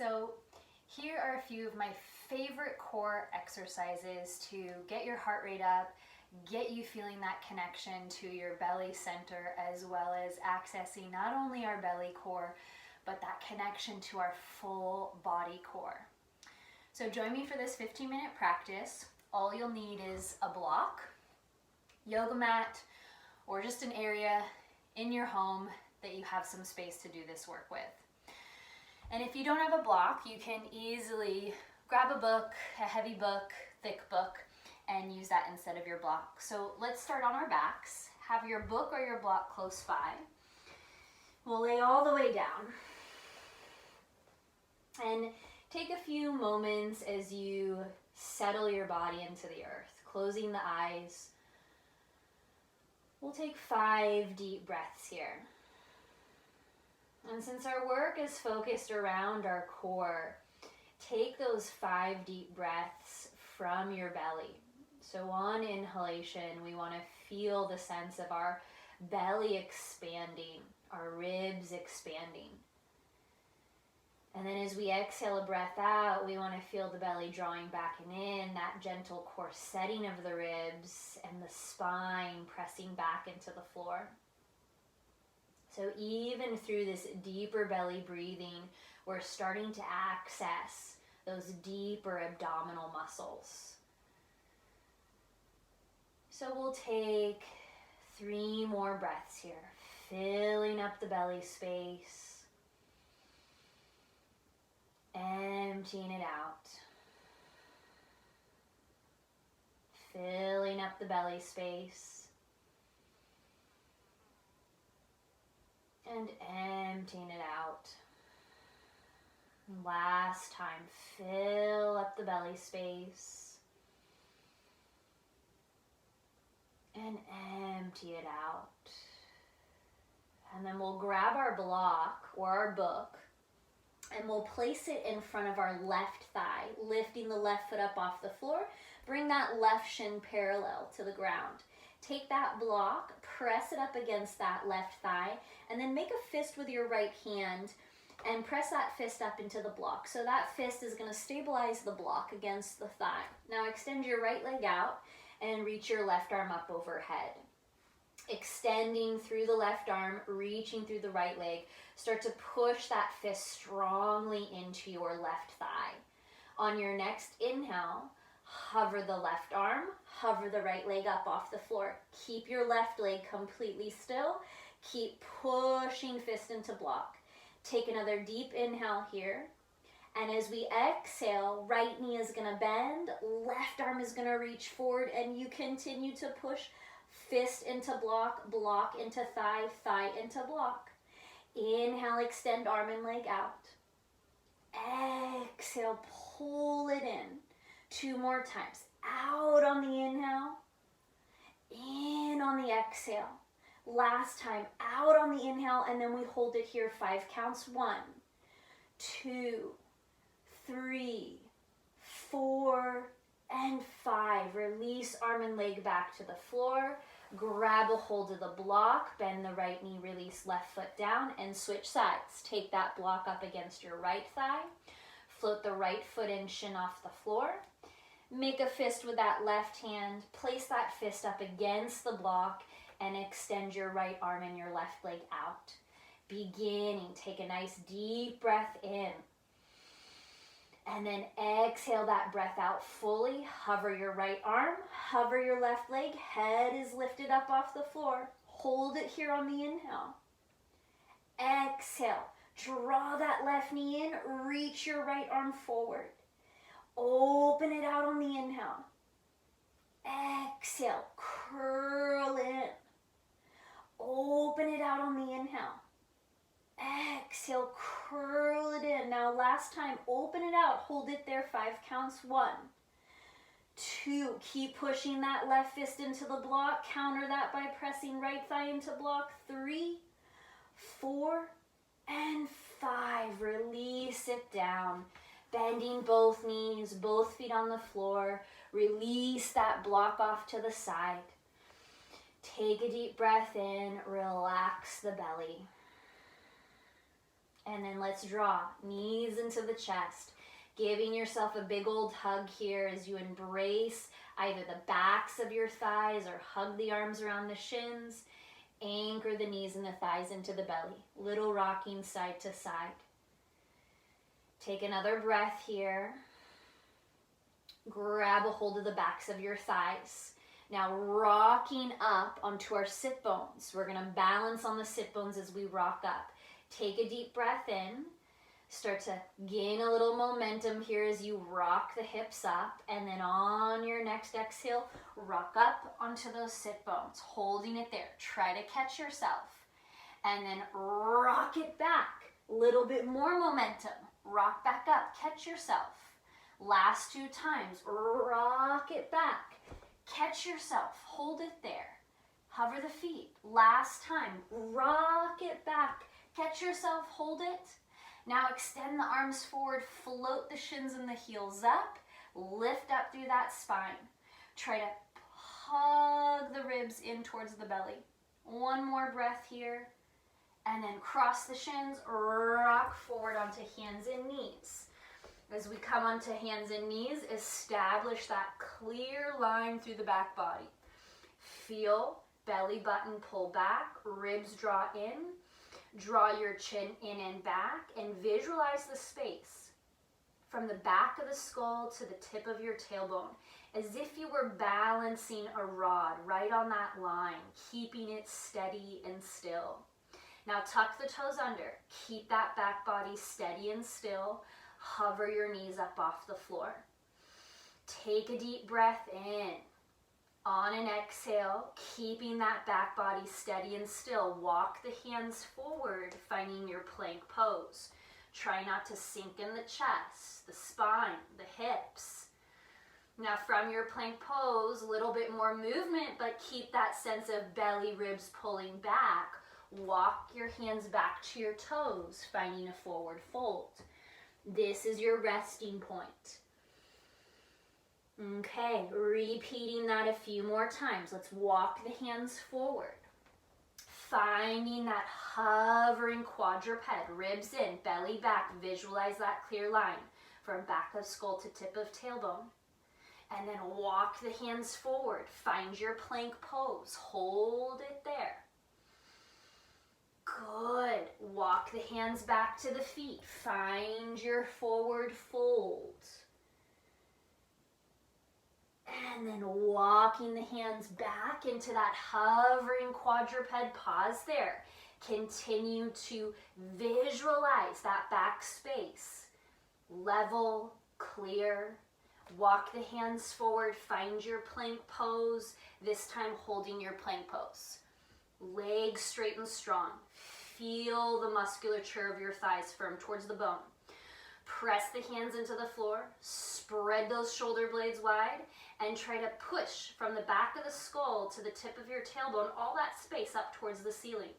So here are a few of my favorite core exercises to get your heart rate up, get you feeling that connection to your belly center, as well as accessing not only our belly core, but that connection to our full body core. So join me for this 15-minute practice. All you'll need is a block, yoga mat, or just an area in your home that you have some space to do this work with. And if you don't have a block, you can easily grab a book, a heavy book, thick book, and use that instead of your block. So let's start on our backs. Have your book or your block close by. We'll lay all the way down. And take a few moments as you settle your body into the earth, closing the eyes. We'll take 5 deep breaths here. And since our work is focused around our core, take those 5 deep breaths from your belly. So on inhalation, we want to feel the sense of our belly expanding, our ribs expanding. And then as we exhale a breath out, we want to feel the belly drawing back and in, that gentle core setting of the ribs and the spine pressing back into the floor. So even through this deeper belly breathing, we're starting to access those deeper abdominal muscles. So we'll take 3 more breaths here, filling up the belly space, emptying it out, filling up the belly space, and emptying it out. Last time, fill up the belly space and empty it out. And then we'll grab our block or our book and we'll place it in front of our left thigh, lifting the left foot up off the floor. Bring that left shin parallel to the ground. Take that block, press it up against that left thigh, and then make a fist with your right hand and press that fist up into the block. So that fist is going to stabilize the block against the thigh. Now extend your right leg out and reach your left arm up overhead. Extending through the left arm, reaching through the right leg. Start to push that fist strongly into your left thigh. On your next inhale, hover the left arm, hover the right leg up off the floor. Keep your left leg completely still. Keep pushing fist into block. Take another deep inhale here. And as we exhale, right knee is going to bend, left arm is going to reach forward, and you continue to push fist into block, block into thigh, thigh into block. Inhale, extend arm and leg out. Exhale, pull it in. 2 more times. Out on the inhale, in on the exhale. Last time, out on the inhale, and then we hold it here 5 counts. 1, 2, 3, 4, and 5. Release arm and leg back to the floor. Grab a hold of the block, bend the right knee, release left foot down, and switch sides. Take that block up against your right thigh. Float the right foot in, shin off the floor. Make a fist with that left hand. Place that fist up against the block and extend your right arm and your left leg out. Beginning, take a nice deep breath in. And then exhale that breath out fully. Hover your right arm, hover your left leg. Head is lifted up off the floor. Hold it here on the inhale. Exhale, draw that left knee in, reach your right arm forward. Open it out on the inhale. Exhale, curl in. Open it out on the inhale. Exhale, curl it in. Now last time, open it out. Hold it there, 5 counts. 1, 2, keep pushing that left fist into the block. Counter that by pressing right thigh into block. 3, 4, and 5. Release it down. Bending both knees, both feet on the floor. Release that block off to the side. Take a deep breath in, relax the belly. And then let's draw knees into the chest, giving yourself a big old hug here as you embrace either the backs of your thighs or hug the arms around the shins. Anchor the knees and the thighs into the belly. Little rocking side to side. Take another breath here. Grab a hold of the backs of your thighs. Now rocking up onto our sit bones. We're going to balance on the sit bones as we rock up. Take a deep breath in. Start to gain a little momentum here as you rock the hips up. And then on your next exhale, rock up onto those sit bones, holding it there. Try to catch yourself. And then rock it back. Little bit more momentum. Rock back up. Catch yourself. Last 2 times. Rock it back. Catch yourself. Hold it there. Hover the feet. Last time. Rock it back. Catch yourself. Hold it. Now extend the arms forward, float the shins and the heels up, lift up through that spine. Try to hug the ribs in towards the belly. One more breath here, and then cross the shins, rock forward onto hands and knees. As we come onto hands and knees, establish that clear line through the back body. Feel belly button pull back, ribs draw in. Draw your chin in and back and visualize the space from the back of the skull to the tip of your tailbone, as if you were balancing a rod right on that line, keeping it steady and still. Now tuck the toes under, keep that back body steady and still, hover your knees up off the floor. Take a deep breath in. On an exhale, keeping that back body steady and still, walk the hands forward, finding your plank pose. Try not to sink in the chest, the spine, the hips. Now from your plank pose, a little bit more movement, but keep that sense of belly, ribs pulling back. Walk your hands back to your toes, finding a forward fold. This is your resting point. Okay, repeating that a few more times. Let's walk the hands forward. Finding that hovering quadruped, ribs in, belly back. Visualize that clear line from back of skull to tip of tailbone. And then walk the hands forward. Find your plank pose. Hold it there. Good. Walk the hands back to the feet. Find your forward fold. And then walking the hands back into that hovering quadruped, pause there. Continue to visualize that back space. Level, clear. Walk the hands forward, find your plank pose, this time holding your plank pose. Legs straight and strong. Feel the musculature of your thighs firm towards the bone. Press the hands into the floor, spread those shoulder blades wide, and try to push from the back of the skull to the tip of your tailbone, all that space up towards the ceiling.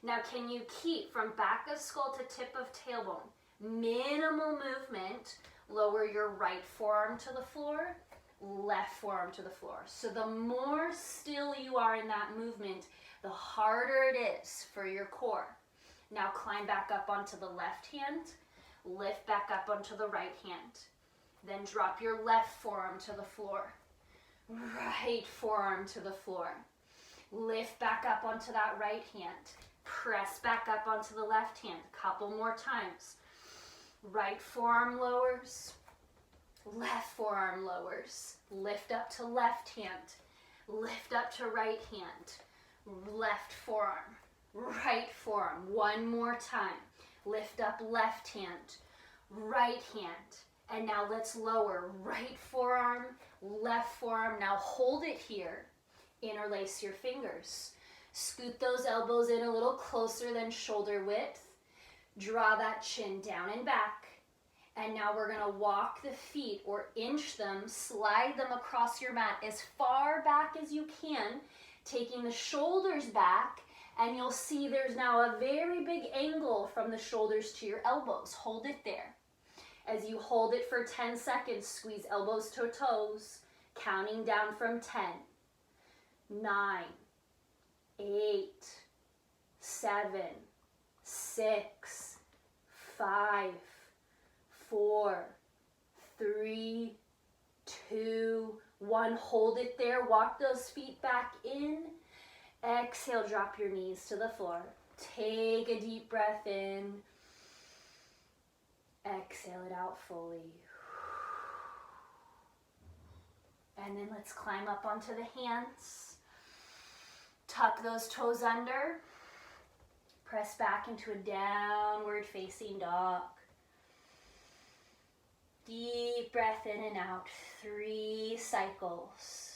Now can you keep from back of skull to tip of tailbone, minimal movement, lower your right forearm to the floor, left forearm to the floor. So the more still you are in that movement, the harder it is for your core. Now climb back up onto the left hand, lift back up onto the right hand. Then drop your left forearm to the floor. Right forearm to the floor. Lift back up onto that right hand. Press back up onto the left hand. Couple more times. Right forearm lowers. Left forearm lowers. Lift up to left hand. Lift up to right hand. Left forearm. Right forearm. One more time. Lift up left hand. Right hand. And now let's lower right forearm, left forearm. Now hold it here. Interlace your fingers. Scoot those elbows in a little closer than shoulder width. Draw that chin down and back. And now we're going to walk the feet or inch them, slide them across your mat as far back as you can, taking the shoulders back. And you'll see there's now a very big angle from the shoulders to your elbows. Hold it there. As you hold it for 10 seconds, squeeze elbows to toes, counting down from 10, 9, 8, 7, 6, 5, 4, 3, 2, 1. Hold it there. Walk those feet back in. Exhale, drop your knees to the floor. Take a deep breath in. Exhale it out fully. And then let's climb up onto the hands. Tuck those toes under. Press back into a downward facing dog. Deep breath in and out. 3 cycles.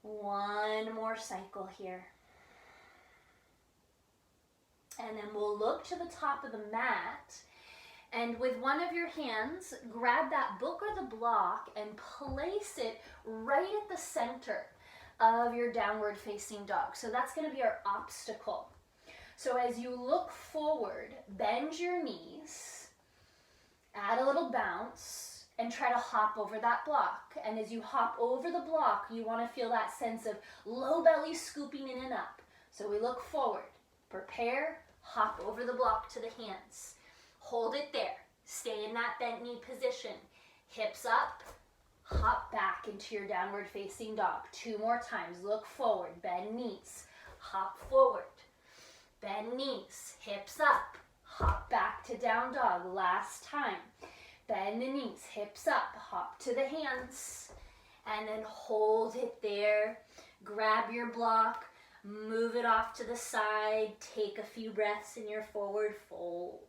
1 more cycle here. And then we'll look to the top of the mat, and with one of your hands, grab that book or the block and place it right at the center of your downward facing dog. So that's going to be our obstacle. So as you look forward, bend your knees, add a little bounce, and try to hop over that block. And as you hop over the block, you want to feel that sense of low belly scooping in and up. So we look forward, prepare, hop over the block to the hands. Hold it there. Stay in that bent knee position. Hips up, hop back into your downward facing dog. 2 more times. Look forward, bend knees, hop forward. Bend knees, hips up, hop back to down dog. Last time. Bend the knees, hips up, hop to the hands, and then hold it there. Grab your block, move it off to the side, take a few breaths in your forward fold.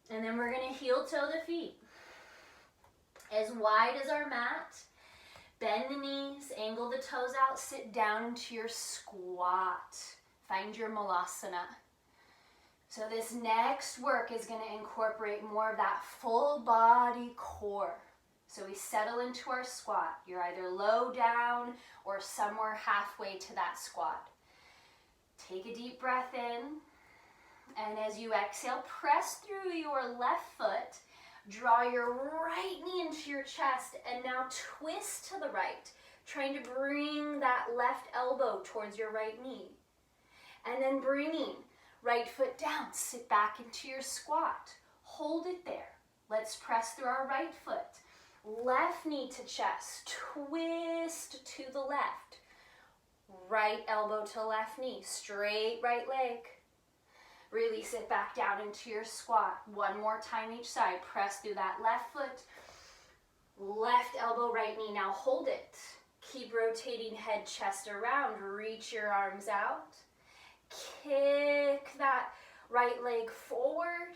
And then we're going to heel toe the feet. As wide as our mat, bend the knees, angle the toes out, sit down into your squat. Find your malasana. So this next work is going to incorporate more of that full body core. So we settle into our squat. You're either low down or somewhere halfway to that squat. Take a deep breath in. And as you exhale, press through your left foot. Draw your right knee into your chest and now twist to the right, trying to bring that left elbow towards your right knee. And then bringing right foot down, sit back into your squat. Hold it there. Let's press through our right foot. Left knee to chest, twist to the left. Right elbow to left knee, straight right leg. Release it back down into your squat. 1 more time each side. Press through that left foot. Left elbow, right knee. Now hold it. Keep rotating head, chest around. Reach your arms out. Kick that right leg forward.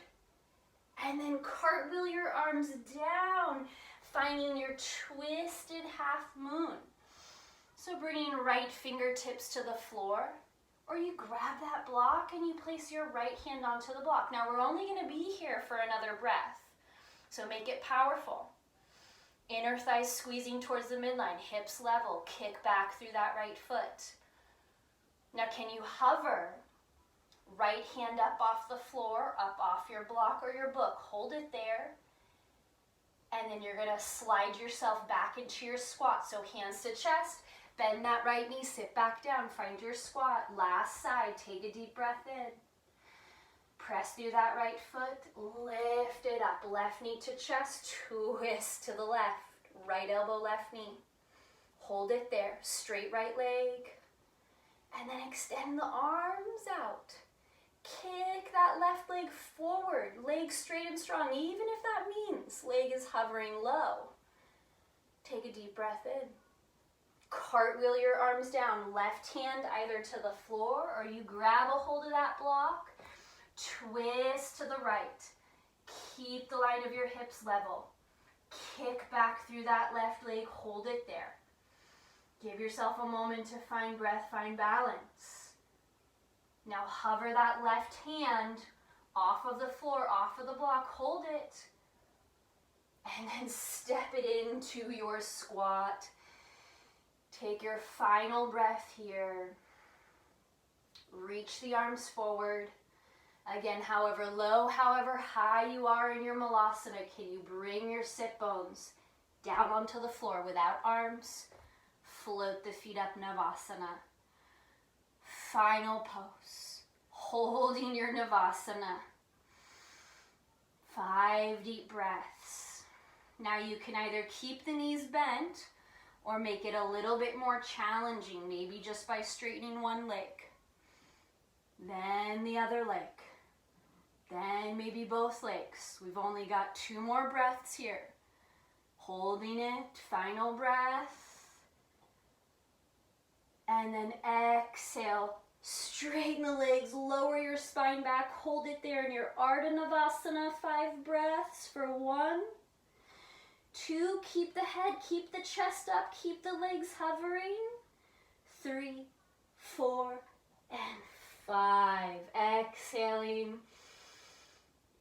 And then cartwheel your arms down, finding your twisted half moon. So bringing right fingertips to the floor. Or you grab that block and you place your right hand onto the block. Now we're only going to be here for another breath. So make it powerful. Inner thighs squeezing towards the midline, hips level, kick back through that right foot. Now can you hover? Right hand up off the floor, up off your block or your book. Hold it there. And then you're going to slide yourself back into your squat. So hands to chest. Bend that right knee, sit back down, find your squat. Last side, take a deep breath in. Press through that right foot, lift it up. Left knee to chest, twist to the left. Right elbow, left knee. Hold it there, straight right leg. And then extend the arms out. Kick that left leg forward, leg straight and strong, even if that means leg is hovering low. Take a deep breath in. Cartwheel your arms down, left hand either to the floor or you grab a hold of that block, twist to the right. Keep the line of your hips level. Kick back through that left leg, hold it there. Give yourself a moment to find breath, find balance. Now hover that left hand off of the floor, off of the block, hold it. And then step it into your squat. Take your final breath here. Reach the arms forward. Again, however low, however high you are in your malasana, can you bring your sit bones down onto the floor without arms? Float the feet up, Navasana. Final pose. holding your Navasana. 5 deep breaths. Now you can either keep the knees bent or make it a little bit more challenging, maybe just by straightening one leg. Then the other leg. Then maybe both legs. We've only got 2 more breaths here. Holding it, final breath. And then exhale, straighten the legs, lower your spine back, hold it there in your Ardha Navasana, 5 breaths for 1, 2, keep the head, keep the chest up, keep the legs hovering, 3, 4, and 5. Exhaling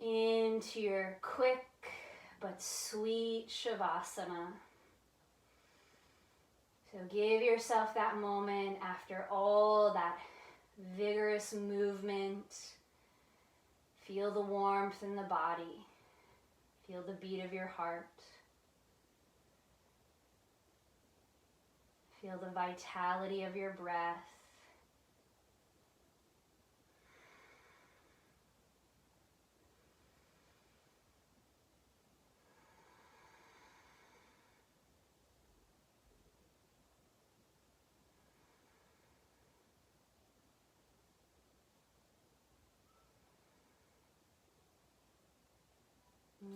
into your quick but sweet Shavasana. So give yourself that moment after all that vigorous movement. Feel the warmth in the body. Feel the beat of your heart. Feel the vitality of your breath.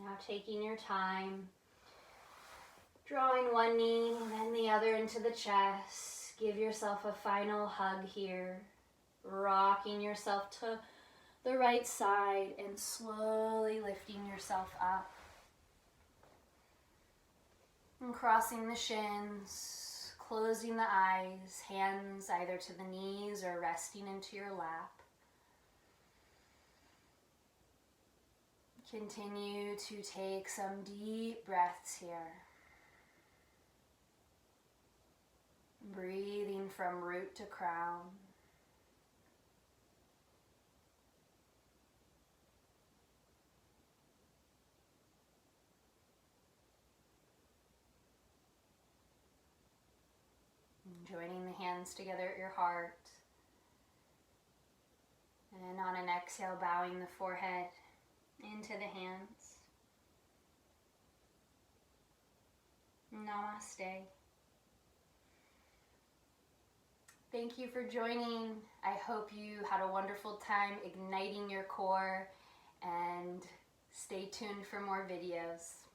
Now taking your time, drawing one knee and then the other into the chest. Give yourself a final hug here, rocking yourself to the right side and slowly lifting yourself up. And crossing the shins, closing the eyes, hands either to the knees or resting into your lap. Continue to take some deep breaths here. Breathing from root to crown. Joining the hands together at your heart. And on an exhale, bowing the forehead into the hands. Namaste. Thank you for joining. I hope you had a wonderful time igniting your core, and stay tuned for more videos.